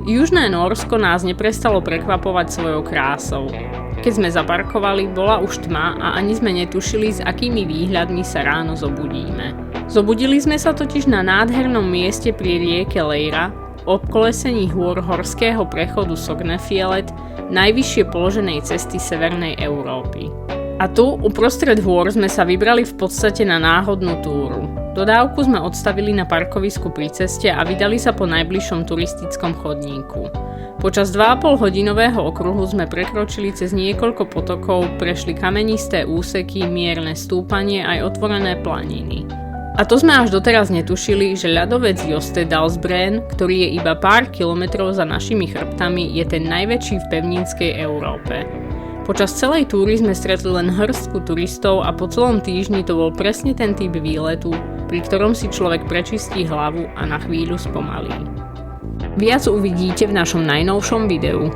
Južné Nórsko nás neprestalo prekvapovať svojou krásou. Keď sme zaparkovali, bola už tma a ani sme netušili, s akými výhľadmi sa ráno zobudíme. Zobudili sme sa totiž na nádhernom mieste pri rieke Leira, obkolesení hôr horského prechodu Sognefjellet, najvyššie položenej cesty Severnej Európy. A tu, uprostred hôr, sme sa vybrali v podstate na náhodnú túru. Dodávku sme odstavili na parkovisku pri ceste a vydali sa po najbližšom turistickom chodníku. Počas 2,5-hodinového okruhu sme prekročili cez niekoľko potokov, prešli kamenisté úseky, mierne stúpanie aj otvorené planiny. A to sme až doteraz netušili, že ľadovec Jostedalsbreen, ktorý je iba pár kilometrov za našimi chrbtami, je ten najväčší v pevninskej Európe. Počas celej túry sme stretli len hrstku turistov a po celom týždni to bol presne ten typ výletu, pri ktorom si človek prečistí hlavu a na chvíľu spomalí. Viac uvidíte v našom najnovšom videu.